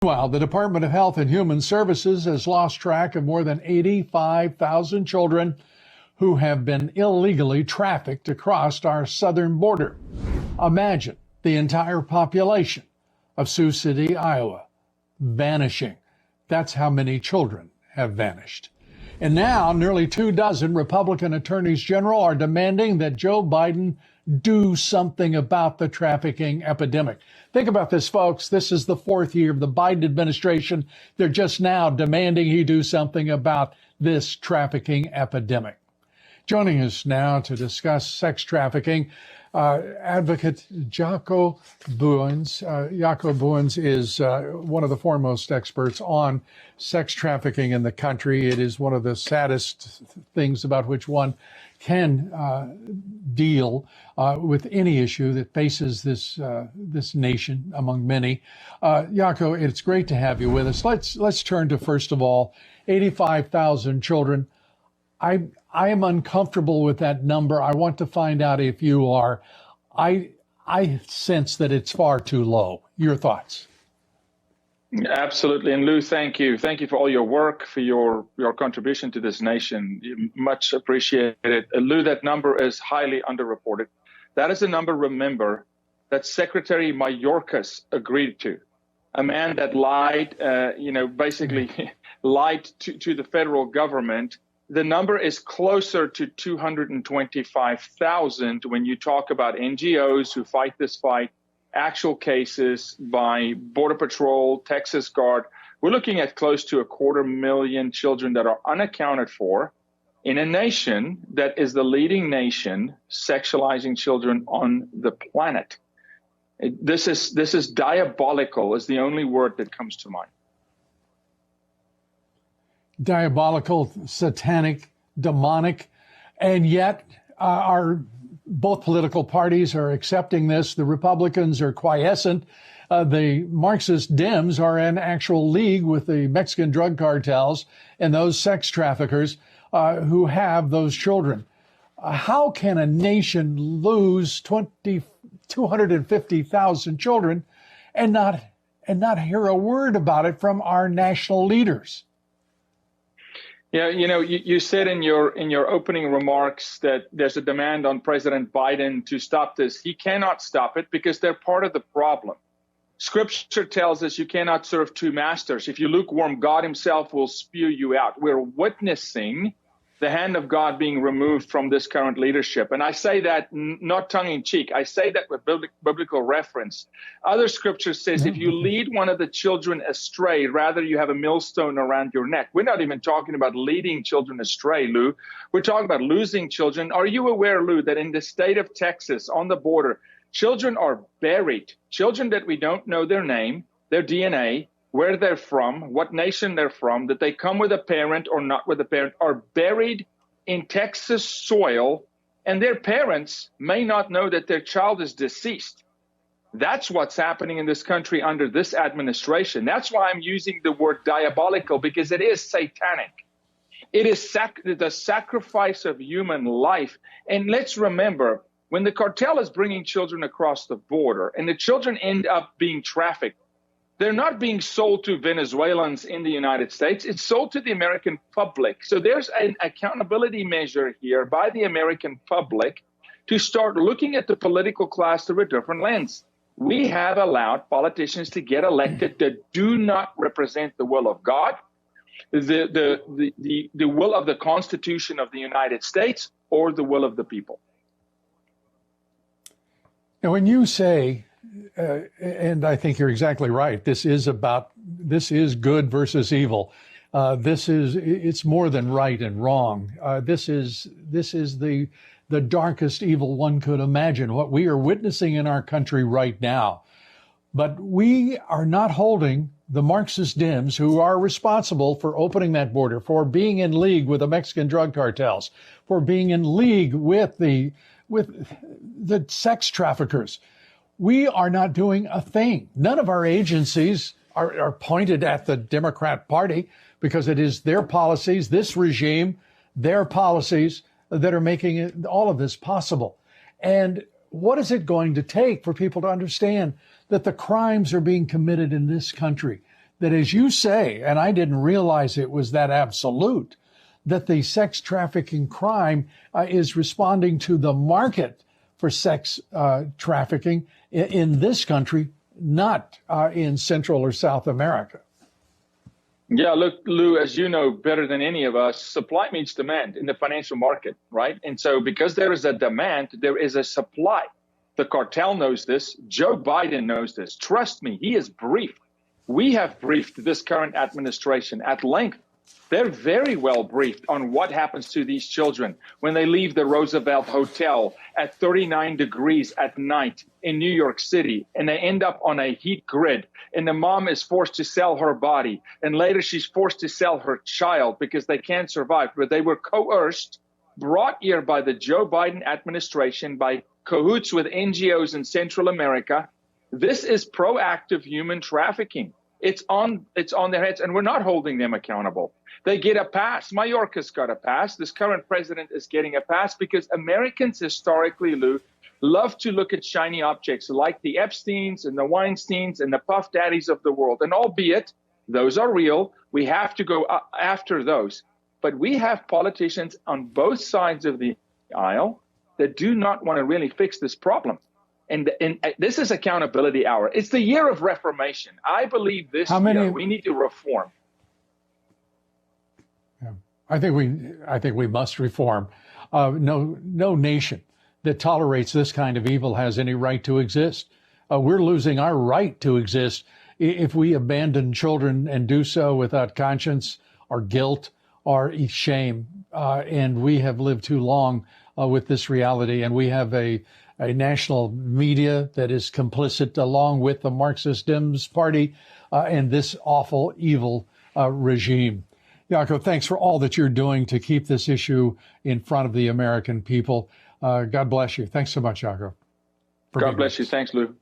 Meanwhile, the Department of Health and Human Services has lost track of more than 85,000 children who have been illegally trafficked across our southern border. Imagine the entire population of Sioux City, Iowa, vanishing. That's how many children have vanished. And now nearly 24 Republican attorneys general are demanding that Joe Biden do something about the trafficking epidemic. Think about this, folks. This is the fourth year of the Biden administration. They're just now demanding he do something about this trafficking epidemic. Joining us now to discuss sex trafficking, advocate Jaco Booyens. Jaco Booyens is one of the foremost experts on sex trafficking in the country. It is one of the saddest things about which one can deal with any issue that faces this nation, among many. Jaco, it's great to have you with us. Let's turn to, first of all, 85,000 children. I am uncomfortable with that number. I want to find out if you are. I sense that it's far too low. Your thoughts? Absolutely. And Lou, thank you. Thank you for all your work, for your contribution to this nation. Much appreciated. Lou, that number is highly underreported. That is a number, remember, that Secretary Mayorkas agreed to. A man that lied, basically lied to the federal government. The number is closer to 225,000 when you talk about NGOs who fight this fight, actual cases by Border Patrol, Texas Guard. We're looking at close to 250,000 children that are unaccounted for in a nation that is the leading nation sexualizing children on the planet. This is diabolical is the only word that comes to mind. Diabolical, satanic, demonic, and yet both political parties are accepting this. The Republicans are quiescent. The Marxist Dems are in actual league with the Mexican drug cartels and those sex traffickers who have those children. How can a nation lose 250,000 children and not hear a word about it from our national leaders? Yeah, you said in your opening remarks that there's a demand on President Biden to stop this. He cannot stop it because they're part of the problem. Scripture tells us you cannot serve two masters. If you're lukewarm, God himself will spew you out. We're witnessing the hand of God being removed from this current leadership. And I say that not tongue in cheek. I say that with biblical reference. Other scripture says if you lead one of the children astray, rather you have a millstone around your neck. We're not even talking about leading children astray, Lou. We're talking about losing children. Are you aware, Lou, that in the state of Texas on the border, children are buried, children that we don't know their name, their DNA, where they're from, what nation they're from, that they come with a parent or not with a parent, are buried in Texas soil, and their parents may not know that their child is deceased. That's what's happening in this country under this administration. That's why I'm using the word diabolical, because it is satanic. It is the sacrifice of human life. And let's remember, when the cartel is bringing children across the border and the children end up being trafficked, they're not being sold to Venezuelans in the United States. It's sold to the American public. So there's an accountability measure here by the American public to start looking at the political class through a different lens. We have allowed politicians to get elected that do not represent the will of God, the will of the Constitution of the United States, or the will of the people. Now, when you say, and I think you're exactly right, this is good versus evil. It's more than right and wrong. This is the darkest evil one could imagine, what we are witnessing in our country right now. But we are not holding the Marxist Dems, who are responsible for opening that border, for being in league with the Mexican drug cartels, for being in league with the sex traffickers. We are not doing a thing. None of our agencies are pointed at the Democrat Party, because it is their policies, this regime, their policies that are making all of this possible. And what is it going to take for people to understand that the crimes are being committed in this country, that, as you say, and I didn't realize it was that absolute, that the sex trafficking crime is responding to the market for sex trafficking in this country, not in Central or South America. Yeah, look, Lou, as you know better than any of us, supply meets demand in the financial market, right? And so because there is a demand, there is a supply. The cartel knows this. Joe Biden knows this. Trust me, he is briefed. We have briefed this current administration at length. They're very well briefed on what happens to these children when they leave the Roosevelt Hotel at 39 degrees at night in New York City, and they end up on a heat grid, and the mom is forced to sell her body, and later she's forced to sell her child because they can't survive. But they were coerced, brought here by the Joe Biden administration, by cahoots with NGOs in Central America. This is proactive human trafficking. It's on their heads, and we're not holding them accountable. They get a pass. Mayorkas got a pass. This current president is getting a pass because Americans historically, Lou, love to look at shiny objects like the Epsteins and the Weinsteins and the Puff Daddies of the world. And albeit those are real, we have to go after those. But we have politicians on both sides of the aisle that do not want to really fix this problem. And this is accountability hour. It's the year of reformation. I believe this year we need to reform. Yeah. I think we must reform. No nation that tolerates this kind of evil has any right to exist. We're losing our right to exist if we abandon children and do so without conscience or guilt or shame. And we have lived too long with this reality, and we have a national media that is complicit along with the Marxist Dems party and this awful, evil regime. Jaco, thanks for all that you're doing to keep this issue in front of the American people. God bless you. Thanks so much, Jaco. God bless you. Thanks, Lou.